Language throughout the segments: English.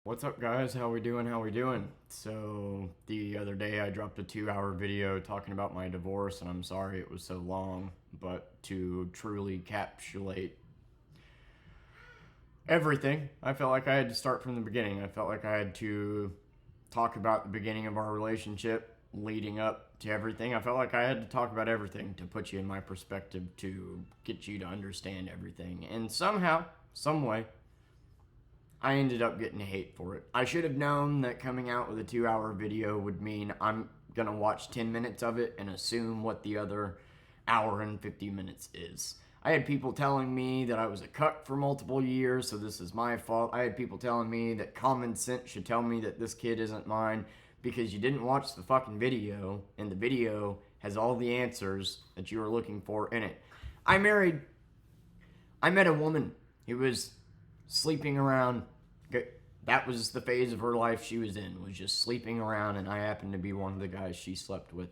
What's up, guys? How we doing? So the other day I dropped a 2-hour video talking about my divorce, and I'm sorry it was so long, but to truly encapsulate everything, I felt like I had to start from the beginning. I felt like I had to talk about the beginning of our relationship leading up to everything. I felt like I had to talk about everything to put you in my perspective, to get you to understand everything. And somehow, some way, I ended up getting hate for it. I should have known that coming out with a 2-hour video would mean I'm going to watch 10 minutes of it and assume what the other hour and 50 minutes is. I had people telling me that I was a cuck for multiple years, so this is my fault. I had people telling me that common sense should tell me that this kid isn't mine because you didn't watch the fucking video, and the video has all the answers that you were looking for in it. I met a woman who was sleeping around. That was the phase of her life she was in, was just sleeping around, and I happened to be one of the guys she slept with.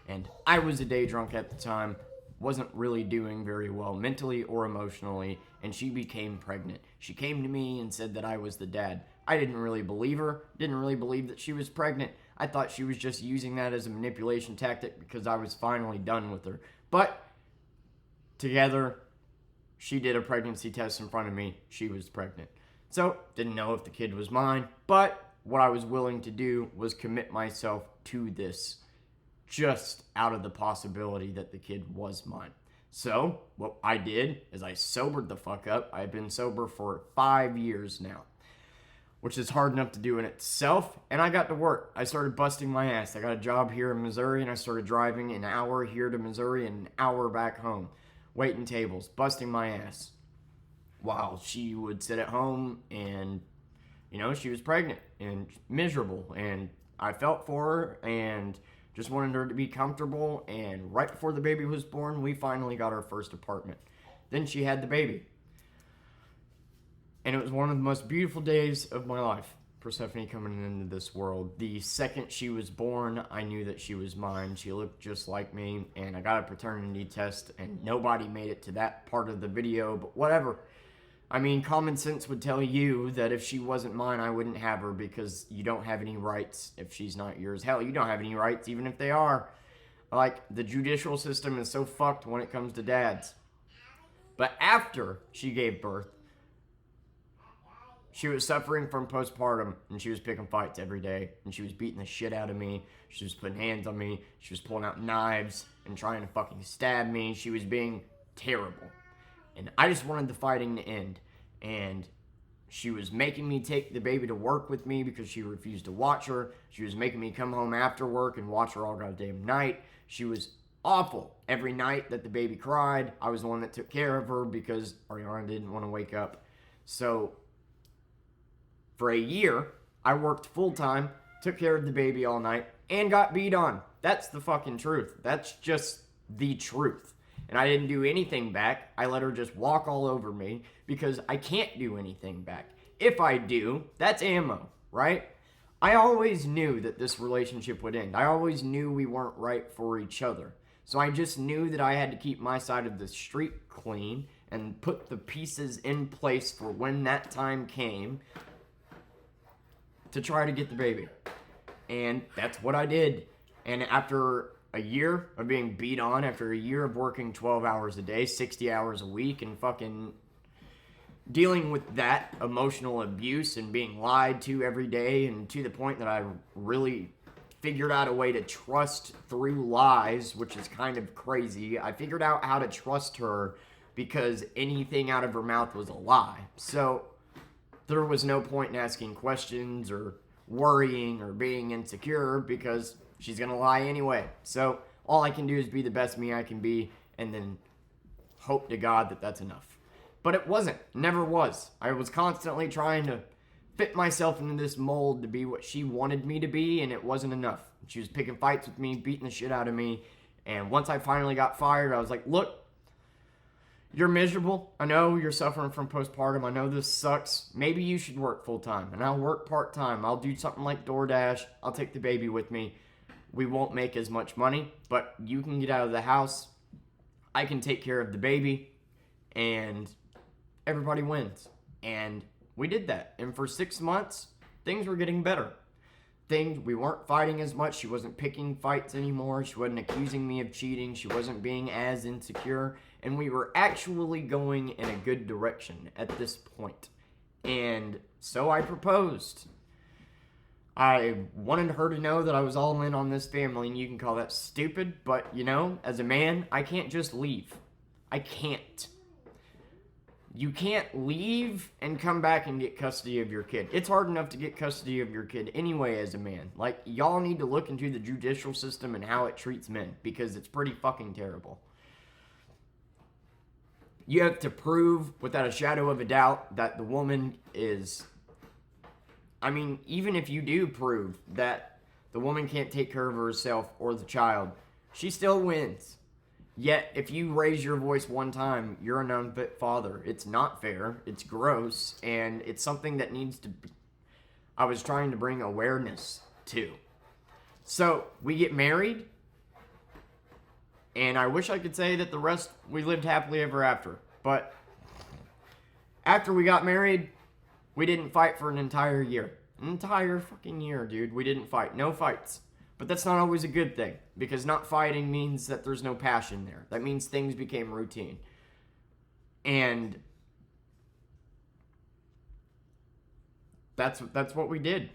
And I was a day drunk at the time, wasn't really doing very well mentally or emotionally, and she became pregnant. She came to me and said that I was the dad. I didn't really believe her, didn't really believe that she was pregnant. I thought she was just using that as a manipulation tactic because I was finally done with her. But together, she did a pregnancy test in front of me. She was pregnant. So, didn't know if the kid was mine, but what I was willing to do was commit myself to this just out of the possibility that the kid was mine. So, what I did is I sobered the fuck up. I've been sober for 5 years now, which is hard enough to do in itself, and I got to work. I started busting my ass. I got a job here in Missouri, and I started driving an hour here to Missouri and an hour back home, waiting tables, busting my ass, while she would sit at home and, she was pregnant and miserable. And I felt for her and just wanted her to be comfortable. And right before the baby was born, we finally got our first apartment. Then she had the baby. And it was one of the most beautiful days of my life. Persephone coming into this world. The second she was born, I knew that she was mine. She looked just like me, and I got a paternity test, and nobody made it to that part of the video, but whatever. I mean, common sense would tell you that if she wasn't mine, I wouldn't have her because you don't have any rights if she's not yours. Hell, you don't have any rights even if they are. Like, the judicial system is so fucked when it comes to dads. But after she gave birth, she was suffering from postpartum, and she was picking fights every day, and she was beating the shit out of me. She was putting hands on me. She was pulling out knives and trying to fucking stab me. She was being terrible. And I just wanted the fighting to end. And she was making me take the baby to work with me because she refused to watch her. She was making me come home after work and watch her all goddamn night. She was awful. Every night that the baby cried, I was the one that took care of her because Ariana didn't want to wake up. So, for a year, I worked full-time, took care of the baby all night, and got beat on. That's the fucking truth. That's just the truth. And I didn't do anything back. I let her just walk all over me because I can't do anything back. If I do, that's ammo, right? I always knew that this relationship would end. I always knew we weren't right for each other. So I just knew that I had to keep my side of the street clean and put the pieces in place for when that time came to try to get the baby. And that's what I did. And after a year of being beat on, after a year of working 12 hours a day, 60 hours a week, and fucking dealing with that emotional abuse and being lied to every day, and to the point that I really figured out a way to trust through lies, which is kind of crazy. I figured out how to trust her because anything out of her mouth was a lie. So there was no point in asking questions or worrying or being insecure because she's going to lie anyway. So all I can do is be the best me I can be and then hope to God that that's enough. But it wasn't. Never was. I was constantly trying to fit myself into this mold to be what she wanted me to be, and it wasn't enough. She was picking fights with me, beating the shit out of me. And once I finally got fired, I was like, look, you're miserable. I know you're suffering from postpartum. I know this sucks. Maybe you should work full-time, and I'll work part-time. I'll do something like DoorDash. I'll take the baby with me. We won't make as much money, but you can get out of the house. I can take care of the baby, and everybody wins. And we did that. And for 6 months, things were getting better. We weren't fighting as much. She wasn't picking fights anymore. She wasn't accusing me of cheating. She wasn't being as insecure. And we were actually going in a good direction at this point. And so I proposed. I wanted her to know that I was all in on this family, and you can call that stupid, but, as a man, I can't just leave. I can't. You can't leave and come back and get custody of your kid. It's hard enough to get custody of your kid anyway as a man. Like, y'all need to look into the judicial system and how it treats men, because it's pretty fucking terrible. You have to prove without a shadow of a doubt that the woman is... even if you do prove that the woman can't take care of herself or the child, she still wins. Yet, if you raise your voice one time, you're an unfit father. It's not fair, it's gross, and it's something that needs to be... I was trying to bring awareness to. So, we get married, and I wish I could say that the rest, we lived happily ever after. But, after we got married, we didn't fight for an entire year. An entire fucking year, dude. We didn't fight. No fights. But that's not always a good thing, because not fighting means that there's no passion there. That means things became routine. And that's what we did.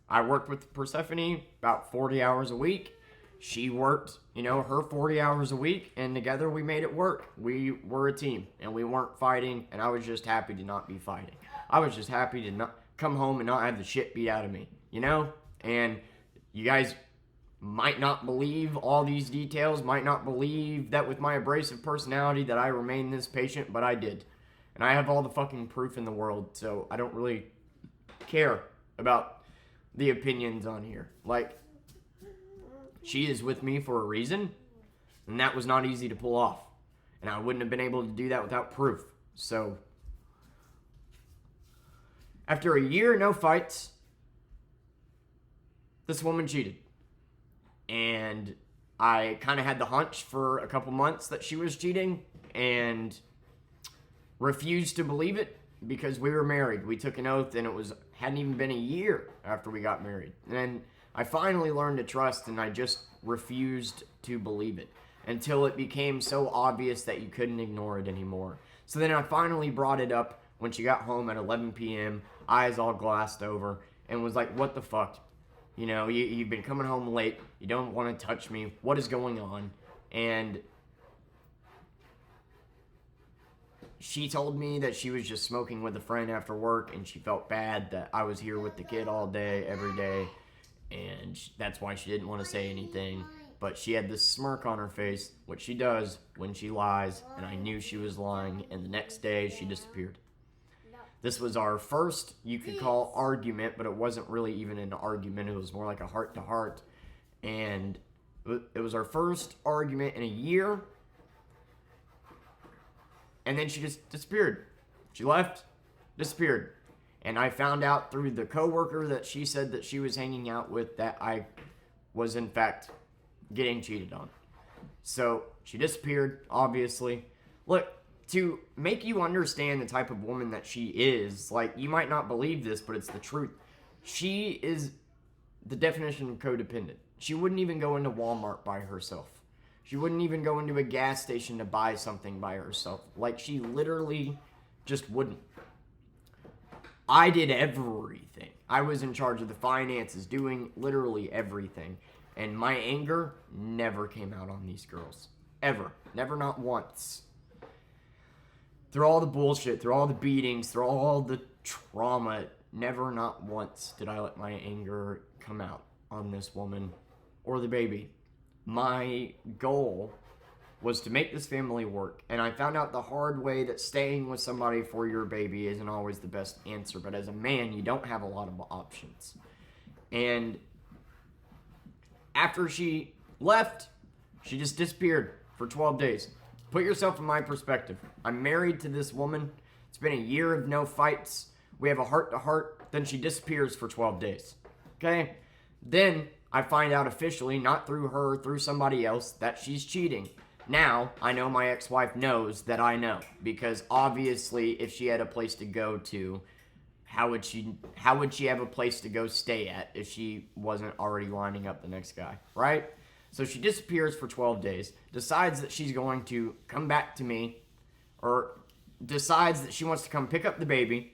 I worked with Persephone about 40 hours a week. She worked, her 40 hours a week, and together we made it work. We were a team, and we weren't fighting, and I was just happy to not be fighting. I was just happy to not come home and not have the shit beat out of me, And you guys might not believe all these details, might not believe that with my abrasive personality that I remain this patient, but I did. And I have all the fucking proof in the world, so I don't really care about the opinions on here. Like, she is with me for a reason, and that was not easy to pull off. And I wouldn't have been able to do that without proof. So, after a year, no fights, this woman cheated. And I kind of had the hunch for a couple months that she was cheating and refused to believe it because we were married. We took an oath, and hadn't even been a year after we got married. And I finally learned to trust, and I just refused to believe it until it became so obvious that you couldn't ignore it anymore. So then I finally brought it up when she got home at 11 p.m., eyes all glassed over, and was like, what the fuck? You've been coming home late. You don't want to touch me. What is going on? And she told me that she was just smoking with a friend after work, and she felt bad that I was here with the kid all day, every day, and that's why she didn't want to say anything. But she had this smirk on her face, which she does when she lies, and I knew she was lying, and the next day she disappeared. This was our first, you could call, argument, but it wasn't really even an argument. It was more like a heart-to-heart. And it was our first argument in a year. And then she just disappeared. She left, disappeared. And I found out through the coworker that she said that she was hanging out with that I was, in fact, getting cheated on. So she disappeared, obviously. Look, to make you understand the type of woman that she is, like, you might not believe this, but it's the truth. She is the definition of codependent. She wouldn't even go into Walmart by herself. She wouldn't even go into a gas station to buy something by herself. Like, she literally just wouldn't. I did everything. I was in charge of the finances, doing literally everything. And my anger never came out on these girls. Ever. Never, not once. Through all the bullshit, through all the beatings, through all the trauma, never, not once did I let my anger come out on this woman or the baby. My goal was to make this family work, and I found out the hard way that staying with somebody for your baby isn't always the best answer, but as a man, you don't have a lot of options. And after she left, she just disappeared for 12 days. Put yourself in my perspective. I'm married to this woman. It's been a year of no fights. We have a heart-to-heart. Then she disappears for 12 days. Okay? Then I find out officially, not through her, through somebody else, that she's cheating. Now, I know my ex-wife knows that I know. Because obviously, if she had a place to go to, how would she have a place to go stay at if she wasn't already lining up the next guy, right? So she disappears for 12 days, decides that she's going to come back to me, or decides that she wants to come pick up the baby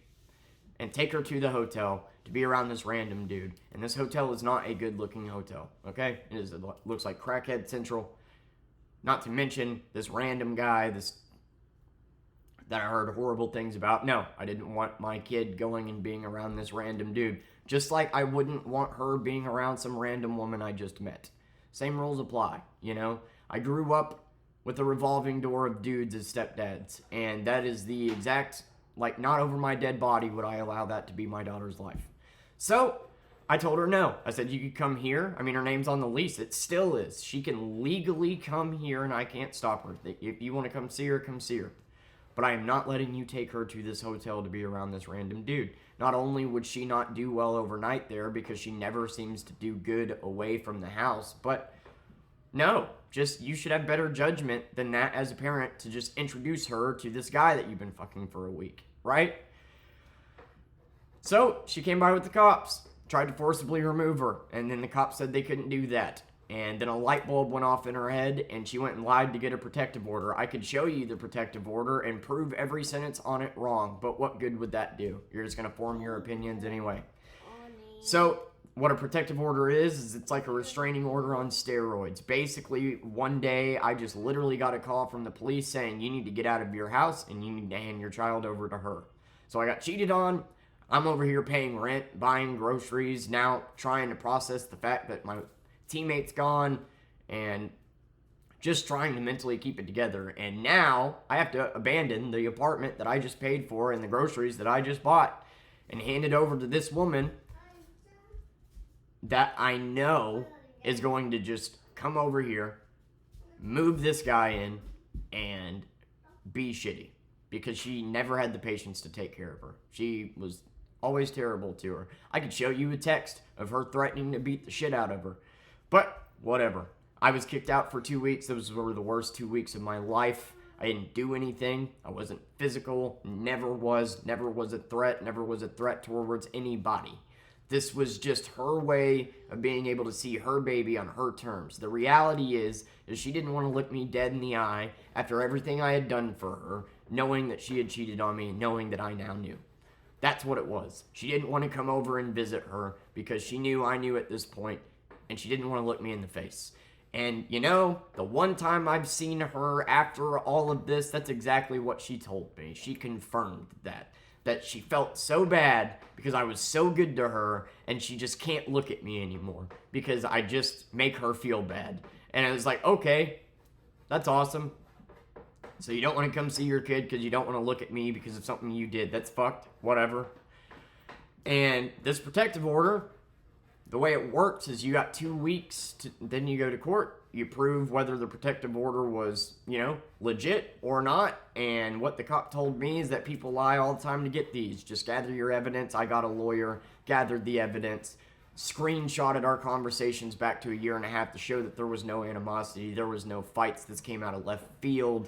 and take her to the hotel to be around this random dude. And this hotel is not a good-looking hotel, okay? It looks like Crackhead Central. Not to mention this random guy, that I heard horrible things about. No, I didn't want my kid going and being around this random dude. Just like I wouldn't want her being around some random woman I just met. Same rules apply, you know? I grew up with a revolving door of dudes as stepdads. And that is the exact, like, not over my dead body would I allow that to be my daughter's life. So, I told her no. I said, you could come here. I mean, her name's on the lease. It still is. She can legally come here and I can't stop her. If you want to come see her, come see her. But I am not letting you take her to this hotel to be around this random dude. Not only would she not do well overnight there because she never seems to do good away from the house, but no, just you should have better judgment than that as a parent to just introduce her to this guy that you've been fucking for a week, right? So she came by with the cops, tried to forcibly remove her, and then the cops said they couldn't do that. And then a light bulb went off in her head, and she went and lied to get a protective order. I could show you the protective order and prove every sentence on it wrong, but what good would that do? You're just going to form your opinions anyway. So, what a protective order is it's like a restraining order on steroids. Basically, one day, I just literally got a call from the police saying, you need to get out of your house, and you need to hand your child over to her. So I got cheated on. I'm over here paying rent, buying groceries, now trying to process the fact that my teammate's gone, and just trying to mentally keep it together. And now I have to abandon the apartment that I just paid for and the groceries that I just bought and hand it over to this woman that I know is going to just come over here, move this guy in, and be shitty because she never had the patience to take care of her. She was always terrible to her. I could show you a text of her threatening to beat the shit out of her. But, whatever. I was kicked out for 2 weeks. Those were the worst 2 weeks of my life. I didn't do anything. I wasn't physical. Never was a threat towards anybody. This was just her way of being able to see her baby on her terms. The reality is she didn't want to look me dead in the eye after everything I had done for her, knowing that she had cheated on me, knowing that I now knew. That's what it was. She didn't want to come over and visit her because she knew I knew at this point, and she didn't want to look me in the face. And, you know, the one time I've seen her after all of this, that's exactly what she told me. She confirmed that she felt so bad because I was so good to her, and she just can't look at me anymore because I just make her feel bad. And I was like, okay, that's awesome. So you don't want to come see your kid because you don't want to look at me because of something you did. That's fucked. Whatever. And this protective order, the way it works is you got 2 weeks, then you go to court. You prove whether the protective order was, legit or not. And what the cop told me is that people lie all the time to get these. Just gather your evidence. I got a lawyer, gathered the evidence, screenshotted our conversations back to 1.5 years to show that there was no animosity. There was no fights. This came out of left field.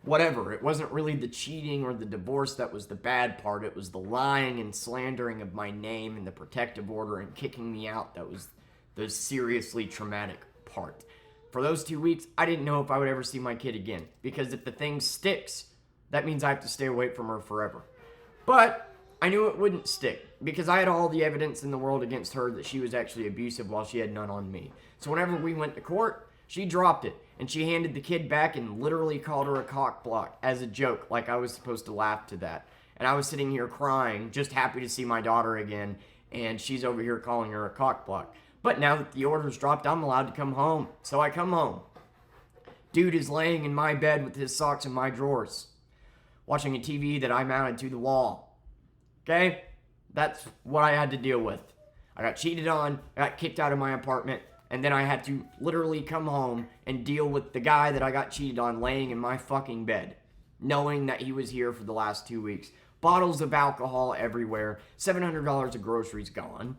Whatever. It wasn't really the cheating or the divorce that was the bad part. It was the lying and slandering of my name and the protective order and kicking me out that was the seriously traumatic part. For those 2 weeks, I didn't know if I would ever see my kid again. Because if the thing sticks, that means I have to stay away from her forever. But I knew it wouldn't stick. Because I had all the evidence in the world against her that she was actually abusive while she had none on me. So whenever we went to court, she dropped it. And she handed the kid back and literally called her a cock block as a joke. Like I was supposed to laugh to that. And I was sitting here crying, just happy to see my daughter again. And she's over here calling her a cock block. But now that the order's dropped, I'm allowed to come home. So I come home. Dude is laying in my bed with his socks in my drawers, watching a TV that I mounted to the wall. Okay? That's what I had to deal with. I got cheated on, I got kicked out of my apartment, and then I had to literally come home and deal with the guy that I got cheated on laying in my fucking bed, knowing that he was here for the last 2 weeks. Bottles of alcohol everywhere, $700 of groceries gone.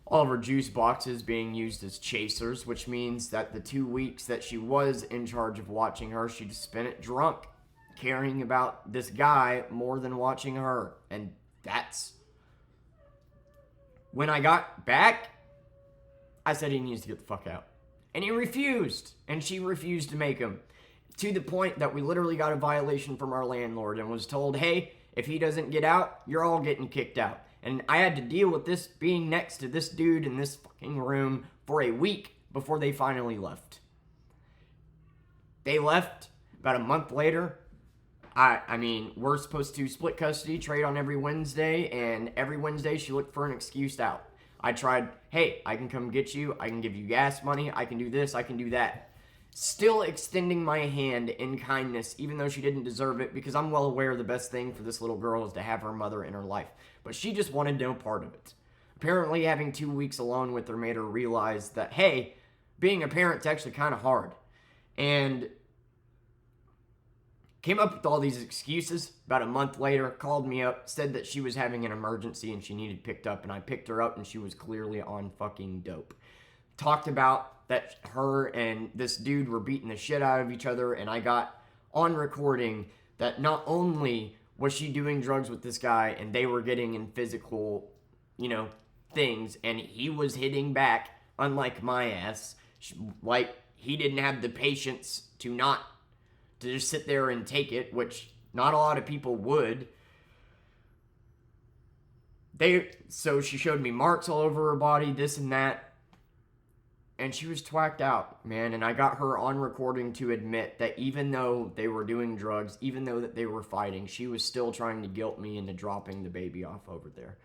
All of her juice boxes being used as chasers, which means that the 2 weeks that she was in charge of watching her, she spent it drunk, caring about this guy more than watching her, and That's when I got back, I said he needs to get the fuck out. And he refused. And she refused to make him. To the point that we literally got a violation from our landlord and was told, hey, if he doesn't get out, you're all getting kicked out. And I had to deal with this being next to this dude in this fucking room for a week before they finally left. They left about a month later. I mean, we're supposed to split custody, trade on every Wednesday, and every Wednesday she looked for an excuse out. I tried, hey, I can come get you, I can give you gas money, I can do this, I can do that. Still extending my hand in kindness, even though she didn't deserve it, because I'm well aware the best thing for this little girl is to have her mother in her life. But she just wanted no part of it. Apparently, having 2 weeks alone with her made her realize that, hey, being a parent's actually kind of hard. And came up with all these excuses. About a month later, called me up, said that she was having an emergency and she needed picked up, and I picked her up and she was clearly on fucking dope. Talked about that her and this dude were beating the shit out of each other, and I got on recording that not only was she doing drugs with this guy and they were getting in physical, things, and he was hitting back, unlike my ass. Like, he didn't have the patience to just sit there and take it, which not a lot of people would. So she showed me marks all over her body, this and that. And she was twacked out, man. And I got her on recording to admit that even though they were doing drugs, even though that they were fighting, she was still trying to guilt me into dropping the baby off over there.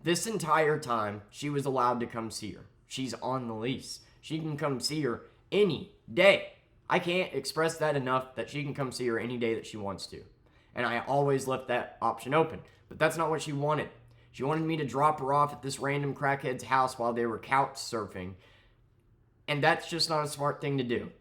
This entire time, she was allowed to come see her. She's on the lease. She can come see her any day. I can't express that enough, that she can come see her any day that she wants to. And I always left that option open. But that's not what she wanted. She wanted me to drop her off at this random crackhead's house while they were couch surfing. And that's just not a smart thing to do.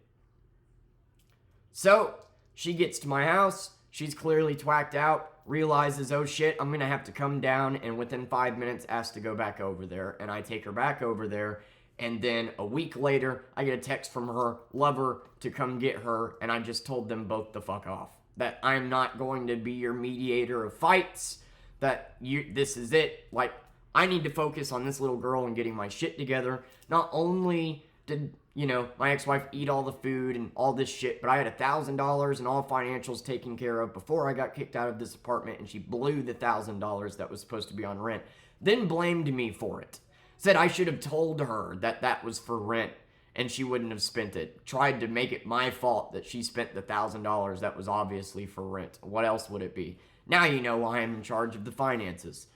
So, she gets to my house. She's clearly twacked out. Realizes, oh shit, I'm going to have to come down. And within 5 minutes, asks to go back over there. And I take her back over there. And then a week later, I get a text from her lover to come get her. And I just told them both to fuck off. That I'm not going to be your mediator of fights. That this is it. Like, I need to focus on this little girl and getting my shit together. Not only did, my ex-wife eat all the food and all this shit, but I had $1,000 and all financials taken care of before I got kicked out of this apartment, and she blew the $1,000 that was supposed to be on rent. Then blamed me for it. Said I should have told her that that was for rent and she wouldn't have spent it. Tried to make it my fault that she spent the $1,000 that was obviously for rent. What else would it be? Now you know why I'm in charge of the finances.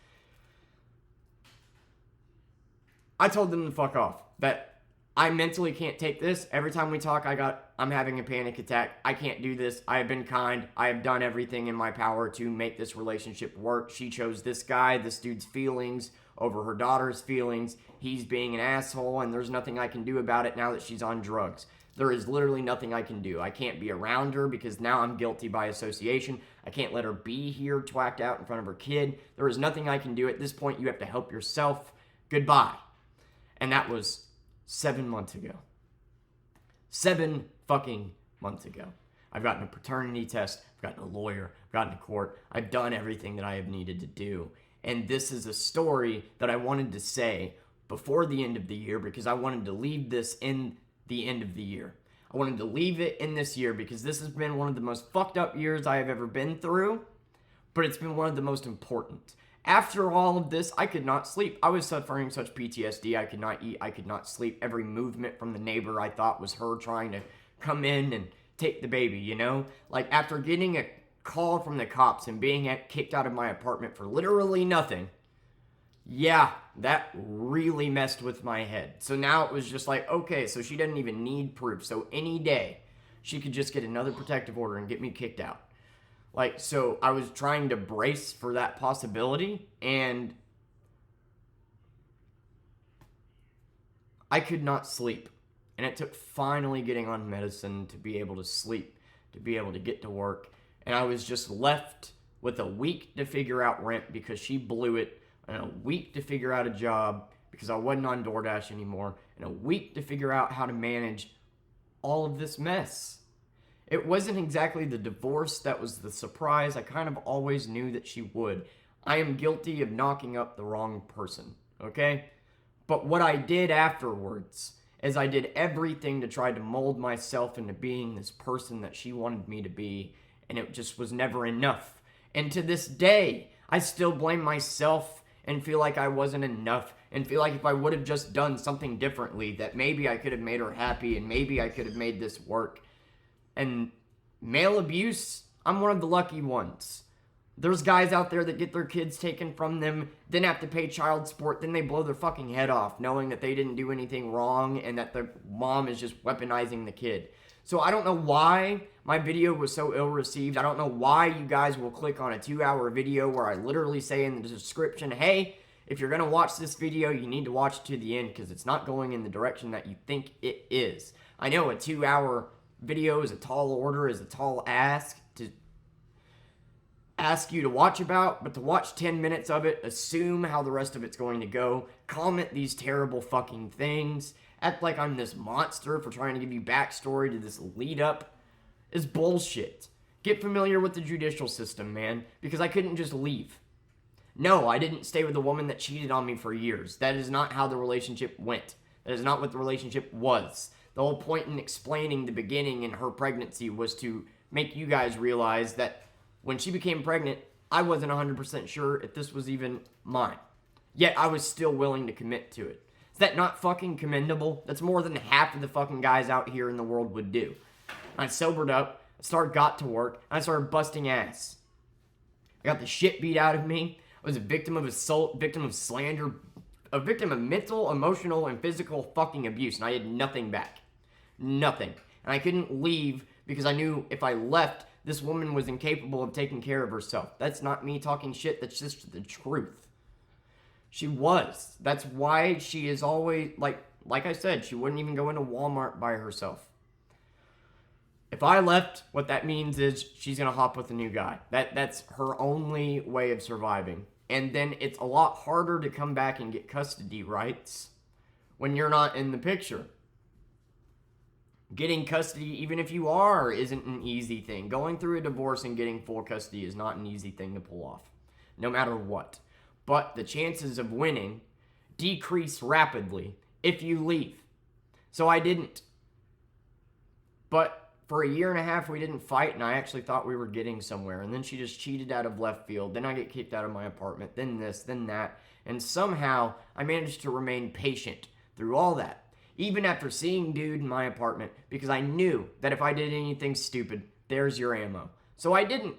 I told them to fuck off. That I mentally can't take this. Every time we talk, I'm having a panic attack. I can't do this. I have been kind. I have done everything in my power to make this relationship work. She chose this guy, this dude's feelings over her daughter's feelings. He's being an asshole, and there's nothing I can do about it now that she's on drugs. There is literally nothing I can do. I can't be around her because now I'm guilty by association. I can't let her be here twacked out in front of her kid. There is nothing I can do. At this point, you have to help yourself. Goodbye. And that was 7 months ago. 7 fucking months ago. I've gotten a paternity test. I've gotten a lawyer. I've gotten to court. I've done everything that I have needed to do. And this is a story that I wanted to say before the end of the year because I wanted to leave this in the end of the year. I wanted to leave it in this year because this has been one of the most fucked up years I have ever been through, but it's been one of the most important. After all of this, I could not sleep. I was suffering such PTSD. I could not eat. I could not sleep. Every movement from the neighbor I thought was her trying to come in and take the baby, Like, after getting a call from the cops and being kicked out of my apartment for literally nothing, yeah, that really messed with my head. So now it was just like, okay, so she doesn't even need proof. So any day, she could just get another protective order and get me kicked out. Like, so I was trying to brace for that possibility, and I could not sleep. And it took finally getting on medicine to be able to sleep, to be able to get to work. And I was just left with a week to figure out rent because she blew it, and a week to figure out a job because I wasn't on DoorDash anymore, and a week to figure out how to manage all of this mess. It wasn't exactly the divorce that was the surprise. I kind of always knew that she would. I am guilty of knocking up the wrong person, okay? But what I did afterwards is I did everything to try to mold myself into being this person that she wanted me to be, and it just was never enough. And to this day, I still blame myself and feel like I wasn't enough, and feel like if I would have just done something differently, that maybe I could have made her happy, and maybe I could have made this work. And male abuse, I'm one of the lucky ones. There's guys out there that get their kids taken from them, then have to pay child support, then they blow their fucking head off knowing that they didn't do anything wrong and that their mom is just weaponizing the kid. So I don't know why my video was so ill-received. I don't know why you guys will click on a 2-hour video where I literally say in the description, hey, if you're going to watch this video, you need to watch it to the end because it's not going in the direction that you think it is. I know a 2-hour video is a tall order, is a tall ask to ask you to watch about, but to watch 10 minutes of it, assume how the rest of it's going to go, comment these terrible fucking things, act like I'm this monster for trying to give you backstory to this lead up, is bullshit. Get familiar with the judicial system, man, because I couldn't just leave. No, I didn't stay with a woman that cheated on me for years. That is not how the relationship went. That is not what the relationship was. The whole point in explaining the beginning in her pregnancy was to make you guys realize that when she became pregnant, I wasn't 100% sure if this was even mine. Yet I was still willing to commit to it. Is that not fucking commendable? That's more than half of the fucking guys out here in the world would do. I sobered up, got to work, and I started busting ass. I got the shit beat out of me. I was a victim of assault, victim of slander, a victim of mental, emotional, and physical fucking abuse, and I had nothing back. Nothing. And I couldn't leave because I knew if I left, this woman was incapable of taking care of herself. That's not me talking shit, that's just the truth. She was. That's why she is always, like I said, she wouldn't even go into Walmart by herself. If I left, what that means is she's going to hop with a new guy. That's her only way of surviving. And then it's a lot harder to come back and get custody rights when you're not in the picture. Getting custody, even if you are, isn't an easy thing. Going through a divorce and getting full custody is not an easy thing to pull off, no matter what. But the chances of winning decrease rapidly if you leave. So I didn't. But for a year and a half, we didn't fight, and I actually thought we were getting somewhere. And then she just cheated out of left field. Then I get kicked out of my apartment. Then this, then that. And somehow, I managed to remain patient through all that. Even after seeing dude in my apartment, because I knew that if I did anything stupid, there's your ammo. So I didn't.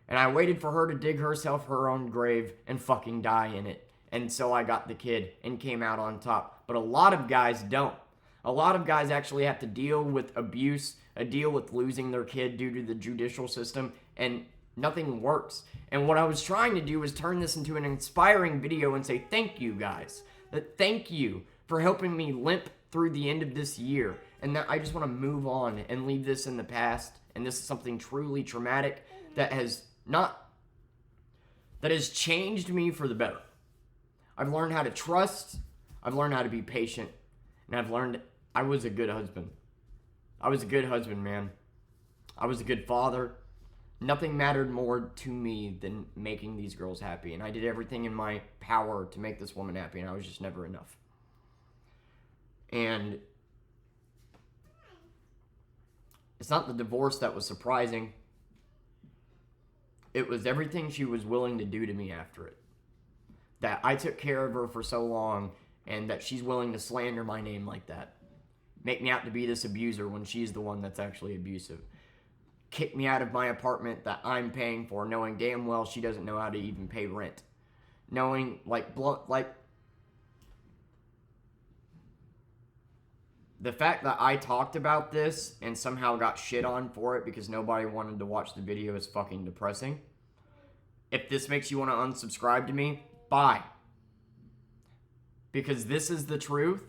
And I waited for her to dig herself her own grave and fucking die in it. And so I got the kid and came out on top. But a lot of guys don't. A lot of guys actually have to deal with abuse, deal with losing their kid due to the judicial system, and nothing works. And what I was trying to do was turn this into an inspiring video and say thank you guys. Thank you for helping me limp through the end of this year. And that I just want to move on and leave this in the past. And this is something truly traumatic that has changed me for the better. I've learned how to trust. I've learned how to be patient. And I've learned I was a good husband. I was a good husband, man. I was a good father. Nothing mattered more to me than making these girls happy. And I did everything in my power to make this woman happy. And I was just never enough. And it's not the divorce that was surprising. It was everything she was willing to do to me after it. That I took care of her for so long, and that she's willing to slander my name like that. Make me out to be this abuser when she's the one that's actually abusive. Kick me out of my apartment that I'm paying for, knowing damn well she doesn't know how to even pay rent. Knowing, the fact that I talked about this and somehow got shit on for it because nobody wanted to watch the video is fucking depressing. If this makes you want to unsubscribe to me, bye. Because this is the truth.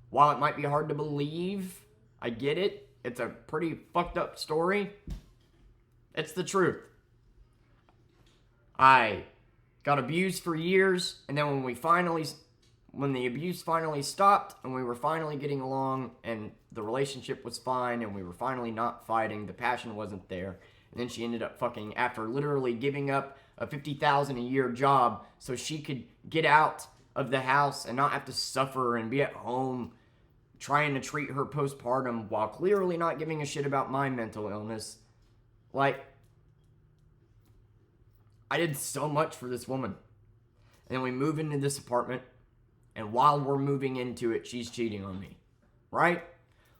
While it might be hard to believe, I get it. It's a pretty fucked up story. It's the truth. I got abused for years, and then when the abuse finally stopped and we were finally getting along and the relationship was fine and we were finally not fighting, the passion wasn't there. And then she ended up fucking, after literally giving up a $50,000 a year job so she could get out of the house and not have to suffer and be at home trying to treat her postpartum while clearly not giving a shit about my mental illness. Like, I did so much for this woman. And then we move into this apartment, and while we're moving into it, she's cheating on me. Right?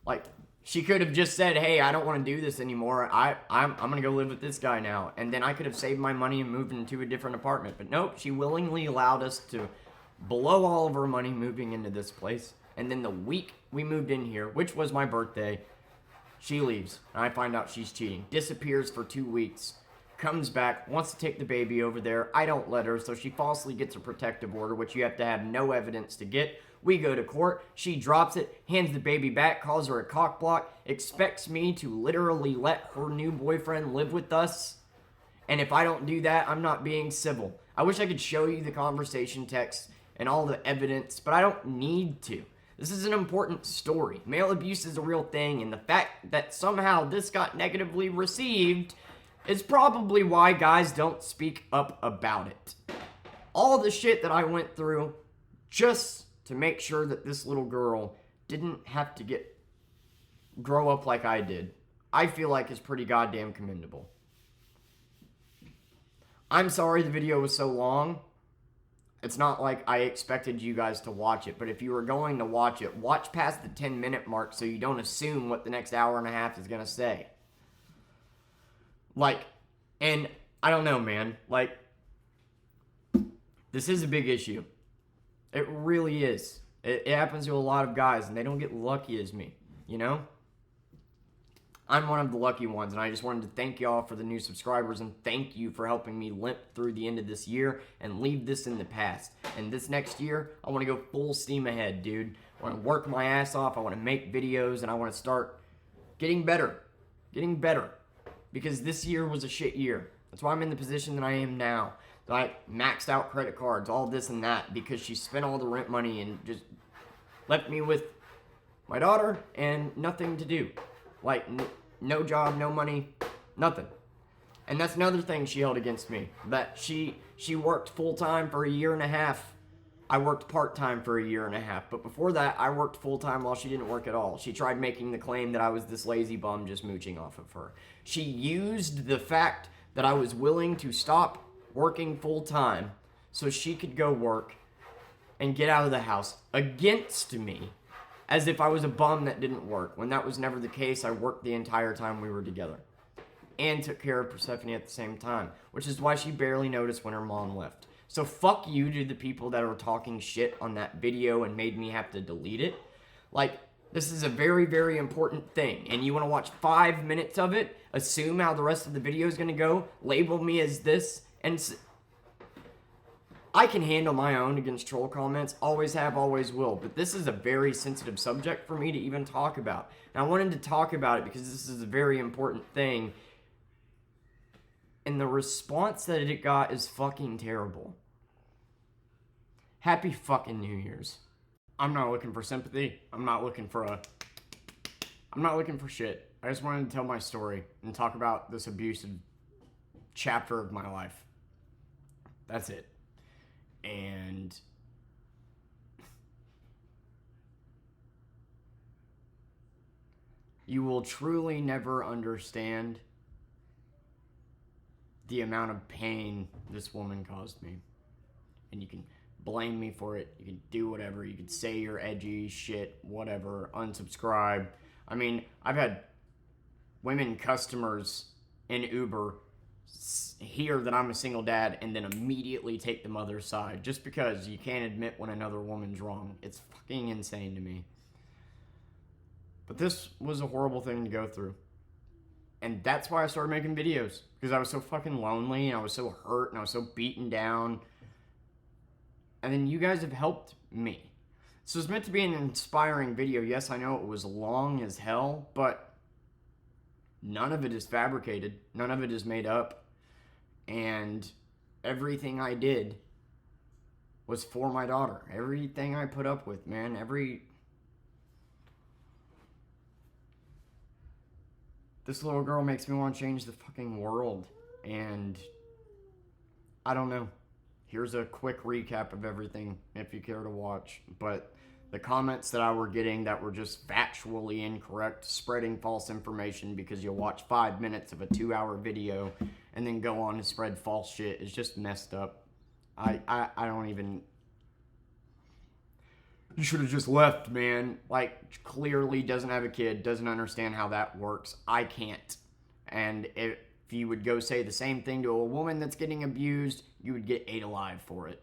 Like, she could have just said, hey, I don't want to do this anymore. I'm going to go live with this guy now. And then I could have saved my money and moved into a different apartment. But nope, she willingly allowed us to blow all of our money moving into this place. And then the week we moved in here, which was my birthday, she leaves. And I find out she's cheating. Disappears for 2 weeks. Comes back, wants to take the baby over there. I don't let her, so she falsely gets a protective order, which you have to have no evidence to get. We go to court. She drops it, hands the baby back, calls her a cockblock, expects me to literally let her new boyfriend live with us. And if I don't do that, I'm not being civil. I wish I could show you the conversation text and all the evidence, but I don't need to. This is an important story. Male abuse is a real thing, and the fact that somehow this got negatively received is probably why guys don't speak up about it. All the shit that I went through just to make sure that this little girl didn't have to grow up like I did, I feel like is pretty goddamn commendable. I'm sorry the video was so long. It's not like I expected you guys to watch it, but if you were going to watch it, watch past the 10-minute mark so you don't assume what the next hour and a half is going to say. Like, and I don't know, man. Like, this is a big issue. It really is. It happens to a lot of guys, and they don't get lucky as me, you know? I'm one of the lucky ones, and I just wanted to thank y'all for the new subscribers, and thank you for helping me limp through the end of this year and leave this in the past. And this next year, I want to go full steam ahead, dude. I want to work my ass off, I want to make videos, and I want to start getting better. Getting better. Because this year was a shit year. That's why I'm in the position that I am now. Like, maxed out credit cards, all this and that, because she spent all the rent money and just left me with my daughter and nothing to do. Like, no job, no money, nothing. And that's another thing she held against me. That she worked full-time for a year and a half. I worked part-time for a year and a half. But before that, I worked full-time while she didn't work at all. She tried making the claim that I was this lazy bum just mooching off of her. She used the fact that I was willing to stop working full-time so she could go work and get out of the house against me, as if I was a bum that didn't work, when that was never the case. I worked the entire time we were together and took care of Persephone at the same time, which is why she barely noticed when her mom left. So fuck you to the people that are talking shit on that video and made me have to delete it. Like, this is a very, very important thing, and you want to watch 5 minutes of it, assume how the rest of the video is going to go, label me as this, and I can handle my own against troll comments, always have, always will, but this is a very sensitive subject for me to even talk about. And I wanted to talk about it because this is a very important thing, and the response that it got is fucking terrible. Happy fucking New Year's. I'm not looking for sympathy. I'm not looking for shit. I just wanted to tell my story and talk about this abusive chapter of my life. That's it. And you will truly never understand the amount of pain this woman caused me. And you can blame me for it. You can do whatever. You can say you're edgy, shit, whatever, unsubscribe. I mean, I've had women customers in Uber hear that I'm a single dad and then immediately take the mother's side just because you can't admit when another woman's wrong. It's fucking insane to me. But this was a horrible thing to go through. And that's why I started making videos. Because I was so fucking lonely and I was so hurt and I was so beaten down. And then you guys have helped me. So it's meant to be an inspiring video. Yes, I know it was long as hell, but none of it is fabricated. None of it is made up. And everything I did was for my daughter. Everything I put up with, man. This little girl makes me want to change the fucking world. And I don't know. Here's a quick recap of everything if you care to watch. But the comments that I were getting that were just factually incorrect, spreading false information because you'll watch 5 minutes of a 2-hour video and then go on to spread false shit is just messed up. I don't even... You should have just left, man. Like, clearly doesn't have a kid, doesn't understand how that works. I can't. And if you would go say the same thing to a woman that's getting abused, you would get ate alive for it.